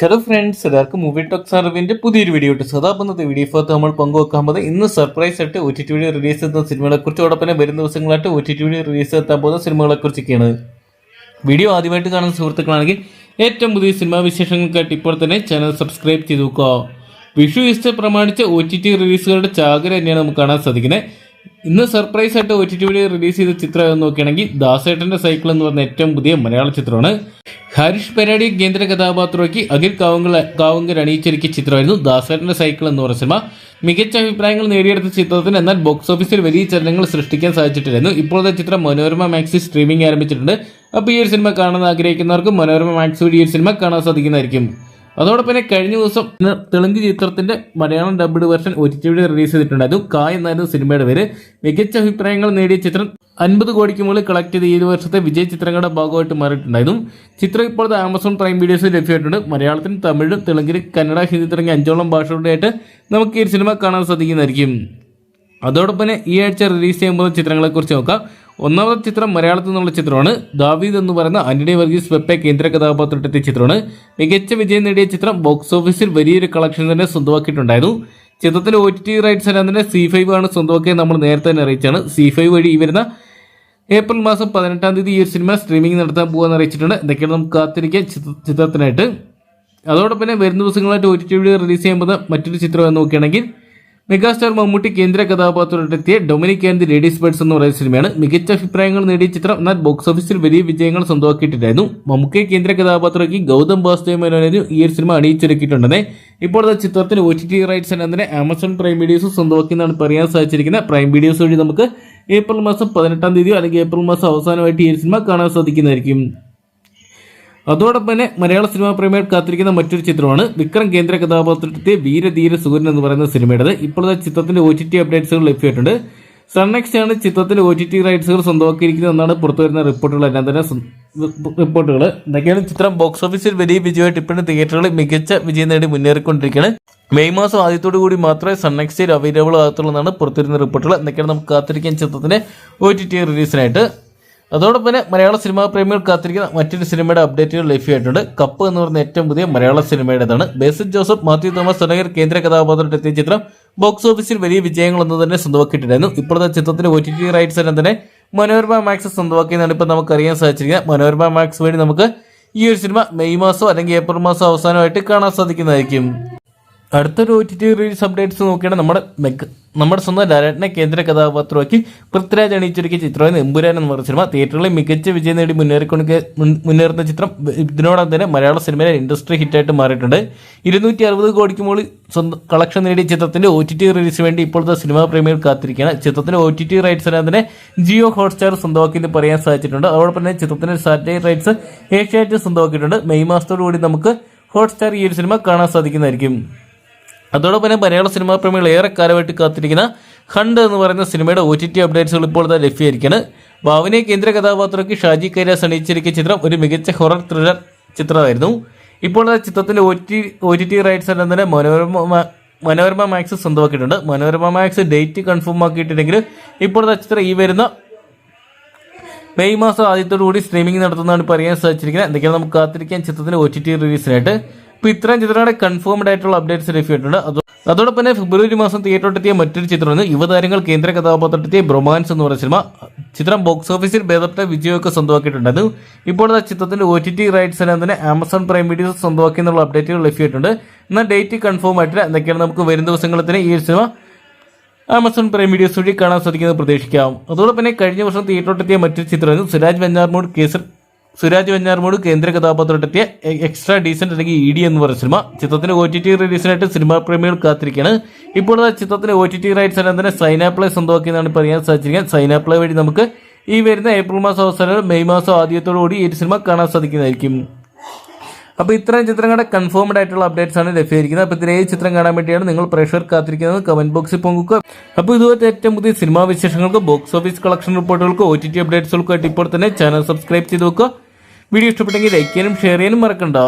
Hello friends, എല്ലാവർക്കും movie talks അറിവിന്റെ പുതിയൊരു വീഡിയോ ഇട്ട് സദാപന്നത്തെ വീഡിയോ ഭാഗത്ത് നമ്മൾ പങ്കുവെക്കാൻ പോകുന്നത് ഇന്ന് സർപ്രൈസ് ആയിട്ട് OTT വഴി റിലീസ് ചെയ്യുന്ന സിനിമകളെ കുറിച്ച് അതോടൊപ്പം വരുന്ന ദിവസങ്ങളായിട്ട് OTT വഴി റിലീസ് എത്താൻ പോകുന്ന സിനിമകളെ കുറിച്ചൊക്കെയാണ്. വീഡിയോ ആദ്യമായിട്ട് കാണുന്ന സുഹൃത്തുക്കളാണെങ്കിൽ ഏറ്റവും പുതിയ സിനിമാ വിശേഷങ്ങൾക്കായിട്ട് ഇപ്പോൾ തന്നെ ചാനൽ സബ്സ്ക്രൈബ് ചെയ്ത് നോക്കുക. വിഷു ഈസ്റ്റർ പ്രമാണിച്ച് OTT റിലീസുകളുടെ ചാകര തന്നെയാണ് നമുക്ക് കാണാൻ സാധിക്കുന്നത്. ഇന്ന് സർപ്രൈസ് ആയിട്ട് OTT വഴി റിലീസ് ചെയ്ത ചിത്രം എന്ന് നോക്കുകയാണെങ്കിൽ ദാസേട്ടന്റെ സൈക്കിൾ എന്ന് പറഞ്ഞ ഏറ്റവും പുതിയ മലയാള ചിത്രമാണ്. ഹാരിഷ് പെരാടി കേന്ദ്ര കഥാപാത്രമാക്കി അഖിൽ കാവുങ്കർ അണിയിച്ചൊരുക്കിയ ചിത്രമായിരുന്നു ദാസേട്ടന്റെ സൈക്കിൾ എന്ന് പറഞ്ഞ സിനിമ. മികച്ച അഭിപ്രായങ്ങൾ നേടിയെടുത്ത ചിത്രത്തിന് എന്നാൽ ബോക്സ് ഓഫീസിൽ വലിയ ചലനങ്ങൾ സൃഷ്ടിക്കാൻ സാധിച്ചിട്ടില്ലായിരുന്നു. ഇപ്പോഴത്തെ ചിത്രം മനോരമ മാക്സിൽ സ്ട്രീമിംഗ് ആരംഭിച്ചിട്ടുണ്ട്. അപ്പോൾ ഈ ഒരു സിനിമ കാണാൻ ആഗ്രഹിക്കുന്നവർക്ക് മനോരമ മാക്സ് വഴി ഈ ഒരു സിനിമ കാണാൻ സാധിക്കുന്നതായിരിക്കും. അതോടൊപ്പം തന്നെ കഴിഞ്ഞ ദിവസം തെലുങ്ക് ചിത്രത്തിന്റെ മലയാളം ഡബ്ഡ് വെർഷൻ OTT വഴി റിലീസ് ചെയ്തിട്ടുണ്ടായിരുന്നു. കായ് എന്നായിരുന്നു സിനിമയുടെ പേര്. മികച്ച അഭിപ്രായങ്ങൾ നേടിയ ചിത്രം 50 കോടിക്ക് മുകളിൽ കളക്ട് ചെയ്ത് ഈ വർഷത്തെ വിജയ ചിത്രങ്ങളുടെ ഭാഗമായിട്ട് മാറിയിട്ടുണ്ടായിരുന്നു. ചിത്രം ഇപ്പോഴത്തെ ആമസോൺ പ്രൈം വീഡിയോസിൽ ലഭ്യമായിട്ടുണ്ട്. മലയാളത്തിനും തമിഴും തെലുങ്കിലും കന്നഡ, ഹിന്ദി തുടങ്ങിയ 5ഓളം ഭാഷകളുടെയായിട്ട് നമുക്ക് ഈ സിനിമ കാണാൻ സാധിക്കുന്നതായിരിക്കും. അതോടൊപ്പം തന്നെ ഈ ആഴ്ച റിലീസ് ചെയ്യുമ്പോൾ ചിത്രങ്ങളെക്കുറിച്ച് നോക്കാം. ഒന്നാമത്തെ ചിത്രം മലയാളത്തിൽ നിന്നുള്ള ചിത്രമാണ്. ദാവീദ് എന്ന് പറയുന്ന ആന്റണി വർഗീസ് പെപ്പെ കേന്ദ്ര കഥാപാത്രത്തെ ചിത്രമാണ്. മികച്ച വിജയം നേടിയ ചിത്രം ബോക്സ് ഓഫീസിൽ വലിയൊരു കളക്ഷൻ തന്നെ സ്വന്തമാക്കിയിട്ടുണ്ടായിരുന്നു. ചിത്രത്തിന്റെ OTT റൈറ്റ്സ് എല്ലാം തന്നെ C5 ആണ് സ്വന്തമാക്കിയത്. നമ്മൾ നേരത്തെ തന്നെ അറിയിച്ചാണ്. C5 വഴി ഈ വരുന്ന ഏപ്രിൽ മാസം 18-ാം തീയതി ഈ ഒരു സിനിമ സ്ട്രീമിംഗ് നടത്താൻ പോകാൻ അറിയിച്ചിട്ടുണ്ട്. എന്തൊക്കെയാണ് നമുക്ക് കാത്തിരിക്കാൻ ചിത്രത്തിനായിട്ട്. അതോടൊപ്പം തന്നെ വരുന്ന ദിവസങ്ങളായിട്ട് OTT വഴി റിലീസ് ചെയ്യുമ്പോൾ മറ്റൊരു ചിത്രം എന്ന് നോക്കുകയാണെങ്കിൽ മെഗാസ്റ്റാർ മമ്മൂട്ടി കേന്ദ്ര കഥാപാത്രത്തെത്തിയ Dominic and the ladies birds എന്ന് പറയുന്ന സിനിമയാണ്. മികച്ച അഭിപ്രായങ്ങൾ നേടിയ ചിത്രം എന്നാൽ ബോക്സ് ഓഫീസിൽ വലിയ വിജയങ്ങൾ സ്വന്തമാക്കിയിട്ടുണ്ടായിരുന്നു. മമ്മൂക്കെ കേന്ദ്ര കഥാപാത്രമാക്കി ഗൗതം വാസുദേവ് മേനോനും ഈ ഒരു സിനിമ അണിയിച്ചൊരുക്കിയിട്ടുണ്ടെന്ന്. ഇപ്പോൾ ചിത്രത്തിന് OTT റൈറ്റ്സ് തന്നെ ആമസോൺ പ്രൈം വീഡിയോസ് സ്വന്തമാക്കിയെന്നാണ് പറയാൻ സാധിച്ചിരിക്കുന്നത്. പ്രൈം വീഡിയോസ് വഴി നമുക്ക് ഏപ്രിൽ മാസം 18-ാം തീയതിയോ അല്ലെങ്കിൽ ഏപ്രിൽ മാസം അവസാനമായിട്ട് ഈ സിനിമ കാണാൻ സാധിക്കുന്നതായിരിക്കും. അതോടൊപ്പം തന്നെ മലയാള സിനിമാ പ്രേമികൾ കാത്തിരിക്കുന്ന മറ്റൊരു ചിത്രമാണ് വിക്രം കേന്ദ്ര കഥാപാത്രത്തെ വീരധീര സൂര്യൻ എന്ന് പറയുന്ന സിനിമയുടേത്. ഇപ്പോഴത്തെ ചിത്രത്തിന്റെ OTT അപ്ഡേറ്റ്സുകൾ ലഭ്യമായിട്ടുണ്ട്. സൺനെക്സ്റ്റ് ആണ് ചിത്രത്തിന്റെ OTT റൈറ്റ്സുകൾ സ്വന്തമാക്കിയിരിക്കുന്നത് എന്നാണ് പുറത്തുവരുന്ന റിപ്പോർട്ടുകളെല്ലാം തന്നെ റിപ്പോർട്ടുകൾ. എന്തൊക്കെയാണ് ചിത്രം ബോക്സ് ഓഫീസിൽ വലിയ വിജയമായിട്ട് ഇപ്പോഴും തിയേറ്ററുകളിൽ മികച്ച വിജയം നേടി മുന്നേറിക്കൊണ്ടിരിക്കുകയാണ്. മെയ് മാസം ആദ്യത്തോടു കൂടി മാത്രമേ സൺനെക്സ്റ്റിൽ അവൈലബിൾ ആകത്തുള്ളൂ എന്നാണ് പുറത്തുവരുന്ന റിപ്പോർട്ടുകൾ. എന്തൊക്കെയാണ് നമുക്ക് കാത്തിരിക്കാൻ ചിത്രത്തിന്റെ OTT റിലീസിനായിട്ട്. അതോടൊപ്പം തന്നെ മലയാള സിനിമാ പ്രേമികൾ കാത്തിരിക്കുന്ന മറ്റൊരു സിനിമയുടെ അപ്ഡേറ്റുകൾ ലഭ്യമായിട്ടുണ്ട്. കപ്പ് എന്ന് പറയുന്ന ഏറ്റവും പുതിയ മലയാള സിനിമയുടേതാണ്. ബേസിൽ ജോസഫ്, മാത്യു തോമസ് തുടങ്ങിയ കേന്ദ്ര കഥാപാത്രത്തെത്തിയ ചിത്രം ബോക്സ് ഓഫീസിൽ വലിയ വിജയങ്ങളൊന്നും തന്നെ സ്വന്തമാക്കിയിട്ടുണ്ടായിരുന്നു. ഇപ്പോഴത്തെ ചിത്രത്തിന്റെ OTT റൈറ്റ്സ് എല്ലാം തന്നെ മനോരമ മാക്സ് സ്വന്തമാക്കിയെന്നാണ് ഇപ്പോൾ നമുക്ക് അറിയാൻ സാധിച്ചിരിക്കുന്നത്. മനോരമ മാക്സ് വഴി നമുക്ക് ഈ ഒരു സിനിമ മെയ് മാസം അല്ലെങ്കിൽ ഏപ്രിൽ മാസം അവസാനമായിട്ട് കാണാൻ സാധിക്കുന്നതായിരിക്കും. അടുത്തൊരു OTT റിലീസ് അപ്ഡേറ്റ്സ് നോക്കിയാണെങ്കിൽ നമ്മുടെ സ്വന്തം ലാലേട്ടനെ കേന്ദ്ര കഥാപാത്രമാക്കി പൃഥ്വിരാജ് അണിയിച്ചൊരുക്കിയ ചിത്രമായിരുന്നു എമ്പുരാൻ എന്ന് പറഞ്ഞ സിനിമ. തിയേറ്ററുകളിൽ മികച്ച വിജയം നേടി മുന്നേറുന്ന ചിത്രം ഇതിനോടൊപ്പം തന്നെ മലയാള സിനിമയിലെ ഇൻഡസ്ട്രി ഹിറ്റായിട്ട് മാറിയിട്ടുണ്ട്. 260 കോടിക്ക് മുകളിൽ സ്വന്തം കളക്ഷൻ നേടിയ ചിത്രത്തിന്റെ OTT റിലീസിന് വേണ്ടി ഇപ്പോഴത്തെ സിനിമാ പ്രേമികൾ കാത്തിരിക്കുകയാണ്. ചിത്രത്തിന്റെ OTT റൈറ്റ്സ് എല്ലാം തന്നെ ജിയോ ഹോട്ട്സ്റ്റാർ സ്വന്തമാക്കിയെന്ന് പറയാൻ സാധിച്ചിട്ടുണ്ട്. അതോടൊപ്പം തന്നെ ചിത്രത്തിന്റെ സാറ്റലൈറ്റ് റൈറ്റ്സ് ഏഷ്യാനെറ്റ് സ്വന്തമാക്കിയിട്ടുണ്ട്. മെയ് മാസത്തോടു കൂടി നമുക്ക് ഹോട്ട്സ്റ്റാർ ഈ ഒരു സിനിമ കാണാൻ സാധിക്കുന്നതായിരിക്കും. അതോടൊപ്പം തന്നെ മലയാള സിനിമാ പ്രേമികൾ ഏറെ കാലമായിട്ട് കാത്തിരിക്കുന്ന ഹണ്ട് എന്ന് പറയുന്ന സിനിമയുടെ OTT അപ്ഡേറ്റ്സുകൾ ഇപ്പോൾ ലഭ്യമായിരിക്കുകയാണ്. ഭാവനെ കേന്ദ്ര കഥാപാത്രമാക്കി ഷാജി കൈലാസ് അണിയിച്ചിരിക്കുന്ന ചിത്രം ഒരു മികച്ച ഹൊറർ ത്രില്ലർ ചിത്രമായിരുന്നു. ഇപ്പോൾ ചിത്രത്തിന്റെ OTT റൈറ്റ്സ് എല്ലാം തന്നെ മനോരമ മാക്സ് സ്വന്തമാക്കിയിട്ടുണ്ട്. മനോരമ മാക്സ് ഡേറ്റ് കൺഫേം ആക്കിയിട്ടുണ്ടെങ്കിൽ ഇപ്പോഴത്തെ ചിത്രം ഈ വരുന്ന മെയ് മാസം ആദ്യത്തോടു കൂടി സ്ട്രീമിംഗ് നടത്തുന്നതാണ് പറയാൻ സാധിച്ചിരിക്കുന്നത്. എന്തൊക്കെയാണ് നമുക്ക് കാത്തിരിക്കാൻ ചിത്രത്തിന്റെ OTT റിലീസിനായിട്ട്. ഇപ്പോൾ ഇത്രയും ചിത്രങ്ങളുടെ കൺഫേംഡ് ആയിട്ടുള്ള അപ്ഡേറ്റ്സ് ലഭ്യമായിട്ടുണ്ട്. അതോടൊപ്പം തന്നെ ഫെബ്രുവരി മാസം തിയേറ്ററിലെത്തിയ മറ്റൊരു ചിത്രമാണ് യുവതാരങ്ങൾ കേന്ദ്ര കഥാപാത്രത്തെത്തിയ ബ്രൊമാൻസ് എന്ന് പറയുന്ന സിനിമ. ചിത്രം ബോക്സ് ഓഫീസിൽ ഭേദപ്പെട്ട വിജയമൊക്കെ സ്വന്തമാക്കിയിട്ടുണ്ടായിരുന്നു. ഇപ്പോൾ ചിത്രത്തിന്റെ OTT റൈറ്റ്സ് എല്ലാം തന്നെ ആമസോൺ പ്രൈം വീഡിയോസ് സ്വന്തമാക്കി എന്നുള്ള അപ്ഡേറ്റുകൾ ലഭ്യമായിട്ടുണ്ട്. എന്നാൽ ഡേറ്റ് കൺഫേം ആയിട്ടില്ല. എന്തൊക്കെയാണ് നമുക്ക് വരും ദിവസങ്ങളിൽ തന്നെ ഈ സിനിമ ആമസോൺ പ്രൈം വീഡിയോസ് വഴി കാണാൻ സാധിക്കുന്നത് പ്രതീക്ഷിക്കാം. അതോടൊപ്പം തന്നെ കഴിഞ്ഞ വർഷം തിയേറ്ററിലെത്തിയ മറ്റൊരു ചിത്രമായിരുന്നു സുരാജ് വെഞ്ഞാർമൂട് കേന്ദ്ര കഥാപാത്രത്തെത്തിയ എക്സ്ട്രാ ഡീസന്റ് അല്ലെങ്കിൽ ED എന്ന് പറയുന്ന സിനിമ. ചിത്രത്തിന്റെ OTT റിലീസിനായിട്ട് സിനിമാ പ്രേമികൾ കാത്തിരിക്കുകയാണ്. ഇപ്പോൾ ചിത്രത്തിന്റെ OTT റൈറ്റ്സ് എല്ലാം തന്നെ സൈനാപ്ലേ സ്വന്തമാക്കിയെന്നാണ് പറയാൻ സാധിച്ചിരിക്കുന്നത്. സൈനാപ്ലേ വഴി നമുക്ക് ഈ വരുന്ന ഏപ്രിൽ മാസം അവസാനം മെയ് മാസം ആദ്യത്തോടുകൂടി ഈ സിനിമ കാണാൻ സാധിക്കുന്നതായിരിക്കും. അപ്പോൾ ഇത്രയും ചിത്രങ്ങളുടെ കൺഫേംഡ് ആയിട്ടുള്ള അപ്ഡേറ്റ്സ് ആണ് ലഭ്യമായിരിക്കുന്നത്. അപ്പോൾ ഇതിലെ ചിത്രം കാണാൻ വേണ്ടിയാണ് നിങ്ങൾ പ്രേക്ഷകർ കാത്തിരിക്കുന്നത്. കമന്റ് ബോക്സിൽ പങ്കുവെക്കുക. അപ്പോൾ ഇതുപോലത്തെ ഏറ്റവും പുതിയ സിനിമാ വിശേഷങ്ങൾക്ക് ബോക്സ് ഓഫീസ് കളക്ഷൻ റിപ്പോർട്ടുകൾക്ക് OTT അപ്ഡേറ്റ്സുകൾക്കായിട്ട് ഇപ്പോൾ തന്നെ ചാനൽ സബ്സ്ക്രൈബ് ചെയ്ത് വെക്കുക. വീഡിയോ ഇഷ്ടപ്പെട്ടെങ്കിൽ ലൈക്ക് ചെയ്യാനും ഷെയർ ചെയ്യാനും മറക്കണ്ട.